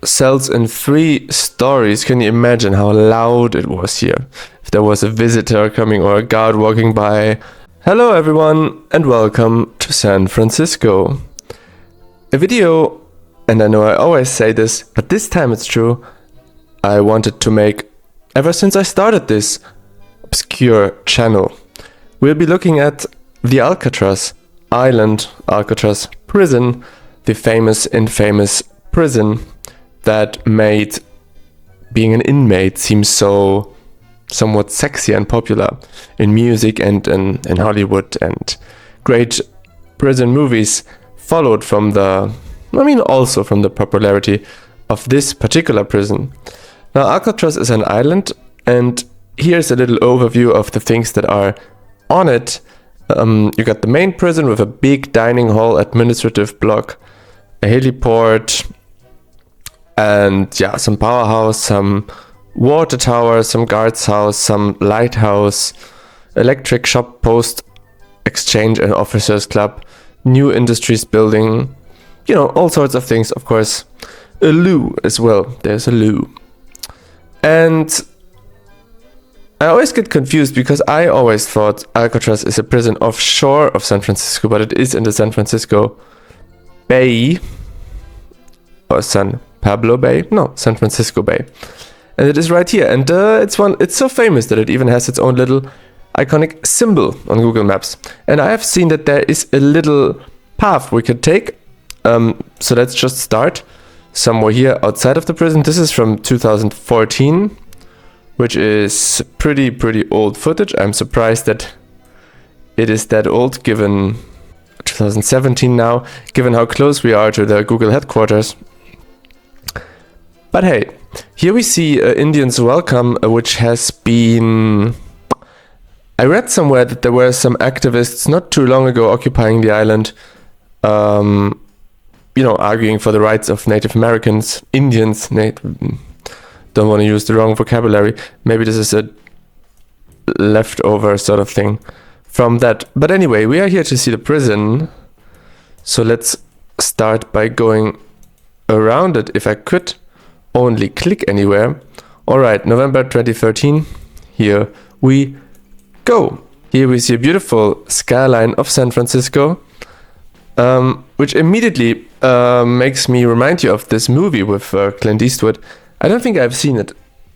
cells in 3 stories. Can you imagine how loud it was here? If there was a visitor coming or a guard walking by. Hello everyone and welcome to San Francisco. A video, and I know I always say this, but this time it's true, I wanted to make ever since I started this obscure channel. We'll be looking at the Alcatraz island, Alcatraz prison, the famous, infamous prison that made being an inmate seem so somewhat sexy and popular in music and in Hollywood, and great prison movies followed from also from the popularity of this particular prison. Now Alcatraz is an island, and here's a little overview of the things that are on it. You got the main prison with a big dining hall, administrative block, a heliport, and some powerhouse, some water tower, some guards house, some lighthouse, electric shop, post exchange and officers club, new industries building, all sorts of things. Of course, a loo as well. There's a loo. And I always get confused because I always thought Alcatraz is a prison offshore of San Francisco, but it is in the San Francisco Bay, or San Pablo Bay? No, San Francisco Bay. And it is right here. And it's so famous that it even has its own little iconic symbol on Google Maps. And I have seen that there is a little path we could take. So let's just start somewhere here outside of the prison. This is from 2014. Which is pretty old footage. I'm surprised that it is that old, given 2017 now, given how close we are to the Google headquarters. But hey, here we see Indians Welcome, which has been... I read somewhere that there were some activists not too long ago occupying the island, arguing for the rights of Native Americans, Indians, don't want to use the wrong vocabulary. Maybe this is a leftover sort of thing from that. But anyway, we are here to see the prison. So let's start by going around it. If I could only click anywhere. All right, November 2013. Here we go. Here we see a beautiful skyline of San Francisco, which immediately makes me remind you of this movie with Clint Eastwood. I don't think I've seen it,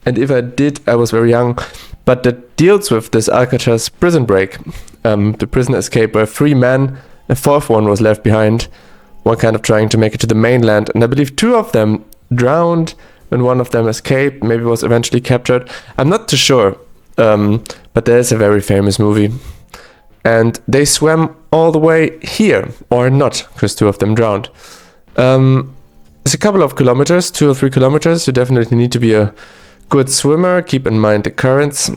and if I did, I was very young, but that deals with this Alcatraz prison break, the prison escape where 3 men, a 4th one was left behind, one kind of trying to make it to the mainland, and I believe 2 of them drowned when one of them escaped, maybe was eventually captured. I'm not too sure, but there's a very famous movie, and they swam all the way here, or not, because 2 of them drowned. It's a couple of kilometers, 2 or 3 kilometers. You definitely need to be a good swimmer. Keep in mind the currents.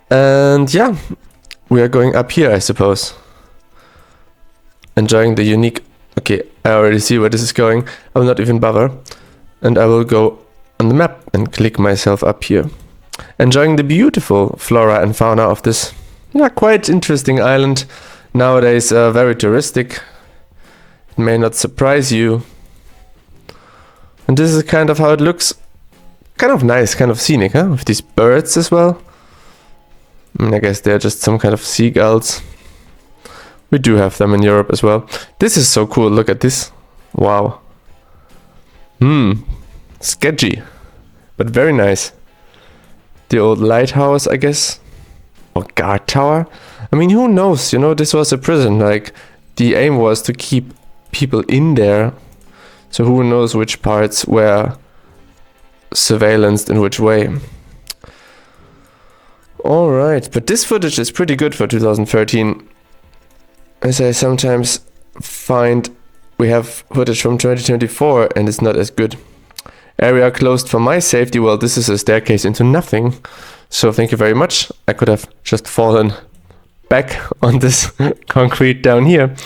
And we are going up here, I suppose. Enjoying the unique... Okay, I already see where this is going. I will not even bother. And I will go on the map and click myself up here. Enjoying the beautiful flora and fauna of this quite interesting island. Nowadays very touristic. It may not surprise you. And this is kind of how it looks. Kind of nice, kind of scenic, huh? With these birds as well. I guess they're just some kind of seagulls. We do have them in Europe as well. This is so cool. Look at this. Wow. Sketchy. But very nice. The old lighthouse, I guess. Or guard tower. I mean, who knows? This was a prison. Like, the aim was to keep people in there, so who knows which parts were surveillanced in which way. Alright, but this footage is pretty good for 2013. As I sometimes find we have footage from 2024 and it's not as good. Area closed for my safety. Well, this is a staircase into nothing, so thank you very much. I could have just fallen back on this concrete down here.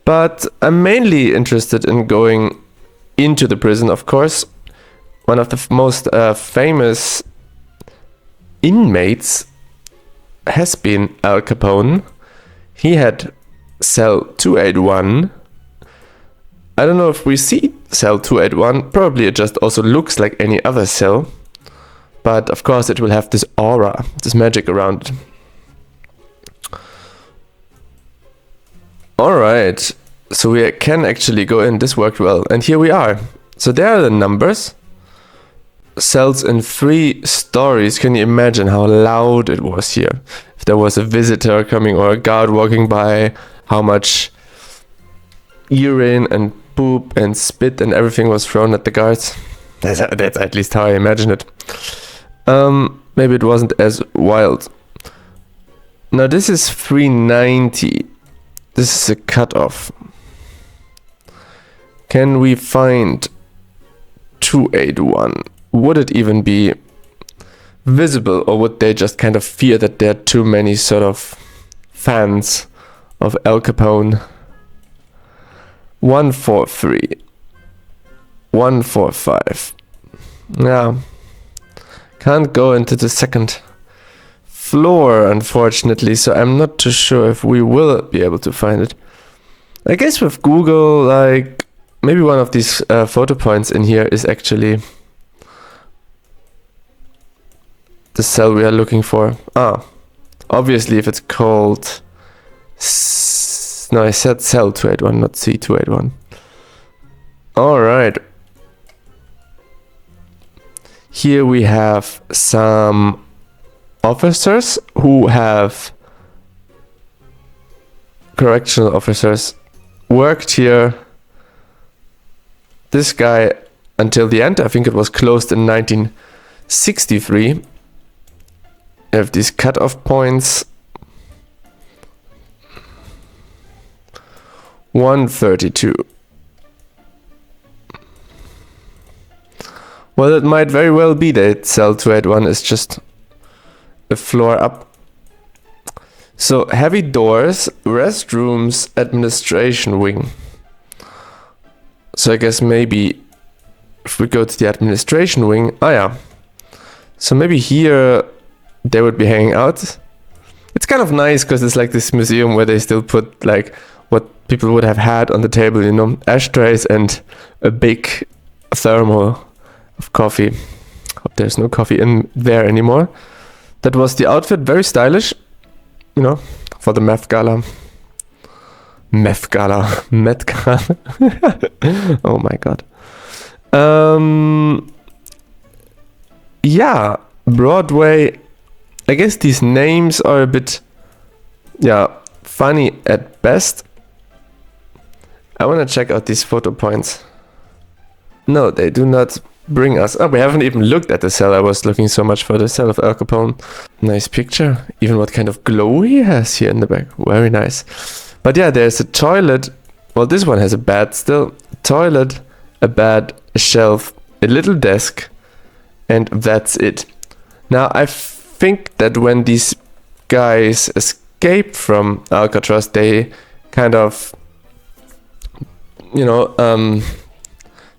But I'm mainly interested in going into the prison, of course. One of the most famous inmates has been Al Capone. He had cell 281, I don't know if we see cell 281. Probably it just also looks like any other cell. But of course it will have this aura, this magic around it. Alright, so we can actually go in. This worked well. And here we are. So there are the numbers. Cells in 3 stories. Can you imagine how loud it was here? If there was a visitor coming or a guard walking by, how much urine and poop and spit and everything was thrown at the guards. That's at least how I imagine it. Maybe it wasn't as wild. Now this is 390. This is a cutoff. Can we find 281? Would it even be visible, or would they just kind of fear that there are too many sort of fans of Al Capone? 143. 145. Yeah. Can't go into the second floor, unfortunately, so I'm not too sure if we will be able to find it. I guess with Google, like, maybe one of these photo points in here is actually the cell we are looking for. Obviously if it's called... No, I said cell 281, not C281. Alright. Here we have some officers who have... correctional officers worked here. This guy until the end. I think it was closed in 1963. You have these cutoff points. 132. Well, it might very well be that cell 281 is just a floor up. So, heavy doors, restrooms, administration wing. So I guess maybe if we go to the administration wing, so maybe here they would be hanging out. It's kind of nice because it's like this museum where they still put like what people would have had on the table, you know, ashtrays and a big thermal of coffee. Hope there's no coffee in there anymore. That was the outfit, very stylish, you know, for the Met Gala. Met Gala. Oh my god. Yeah, Broadway. I guess these names are a bit, funny at best. I want to check out these photo points. No, they do not bring us. Oh, we haven't even looked at the cell. I was looking so much for the cell of Al Capone. Nice picture. Even what kind of glow he has here in the back. Very nice. But yeah, there's a toilet. Well, this one has a bed still. Toilet, a bed, a shelf, a little desk, and that's it. Now, I think that when these guys escaped from Alcatraz, they kind of,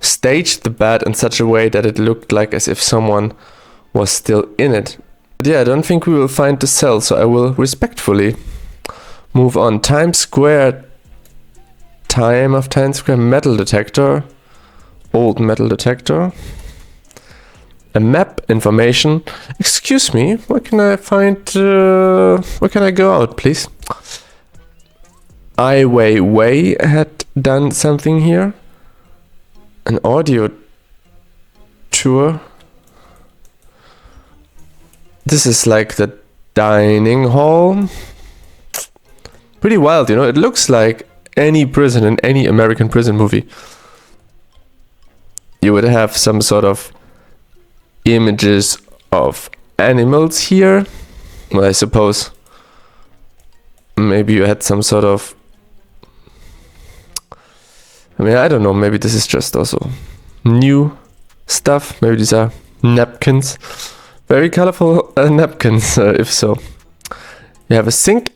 staged the bed in such a way that it looked like as if someone was still in it. But yeah, I don't think we will find the cell, so I will respectfully move on. Times Square. Time of Times Square. Metal detector. Old metal detector. A map information. Excuse me, where can I find... where can I go out, please? Ai Weiwei had done something here. An audio tour. This is like the dining hall. Pretty wild, you know. It looks like any prison in any American prison movie. You would have some sort of images of animals here. Well, I suppose maybe you had some sort of... I don't know, maybe this is just also new stuff. Maybe these are napkins. Very colorful napkins, if so. You have a sink.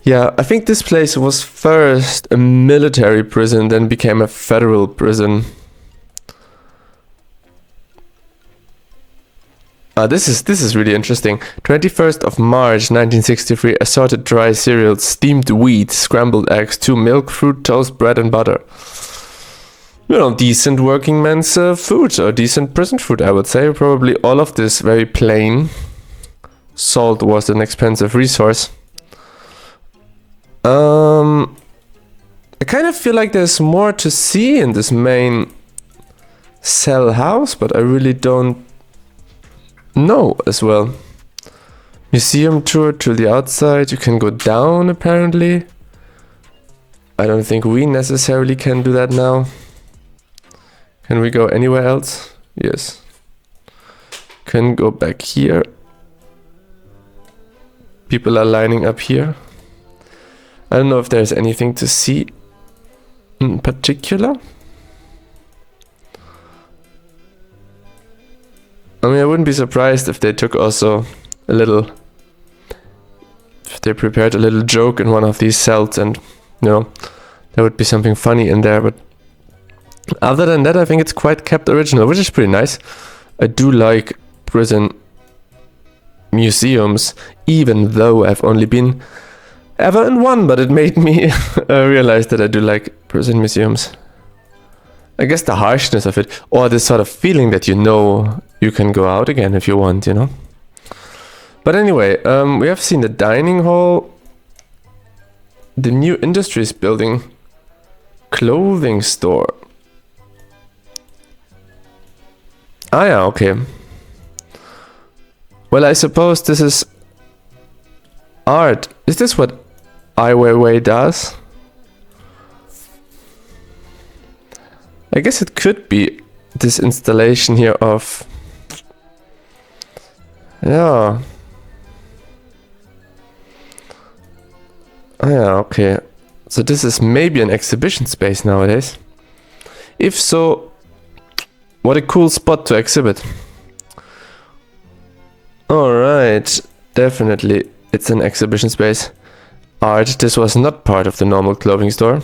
Yeah, I think this place was first a military prison, then became a federal prison. This is really interesting. 21st of March 1963, assorted dry cereals, steamed wheat, scrambled eggs, 2 milk, fruit, toast, bread and butter. You know, decent working man's food, or decent prison food, I would say. Probably all of this very plain. Salt was an expensive resource. I kind of feel like there's more to see in this main cell house, but I really don't know as well. Museum tour to the outside. You can go down apparently. I don't think we necessarily can do that now. Can we go anywhere else? Yes. Can go back here. People are lining up here. I don't know if there's anything to see in particular. I mean, I wouldn't be surprised if they took also a little... if they prepared a little joke in one of these cells and, you know, there would be something funny in there, but other than that, I think it's quite kept original, which is pretty nice. I do like prison museums, even though I've only been ever in one, but it made me realize that I do like prison museums. I guess the harshness of it, or this sort of feeling that you know you can go out again if you want, you know. But anyway, we have seen the dining hall, the new industries building, clothing store. Ah yeah, okay. Well, I suppose this is art. Is this what Ai Weiwei does? I guess it could be this installation here of... yeah. Oh yeah, okay. So this is maybe an exhibition space nowadays. If so, what a cool spot to exhibit. Alright, definitely it's an exhibition space. Art, this was not part of the normal clothing store.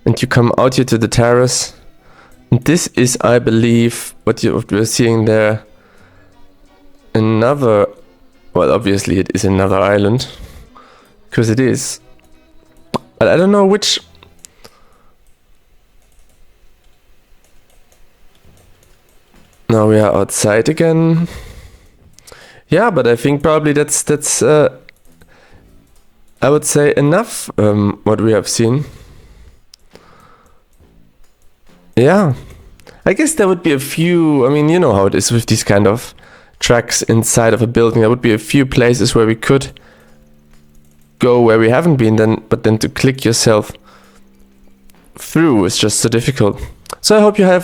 And you come out here to the terrace. And this is, I believe, what we're seeing there. Another, well, obviously it is another island, because it is. But I don't know which. Now we are outside again. Yeah, but I think probably that's I would say enough what we have seen. Yeah, I guess there would be a few, I mean, you know how it is with these kind of tracks inside of a building. There would be a few places where we could go where we haven't been, but then to click yourself through is just so difficult. So I hope you have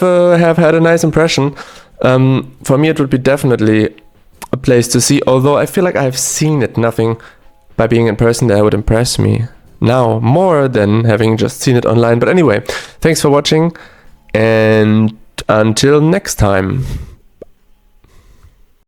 had a nice impression. For me it would be definitely a place to see, although I feel like I've seen it. Nothing by being in person there would impress me now more than having just seen it online. But anyway, thanks for watching and until next time.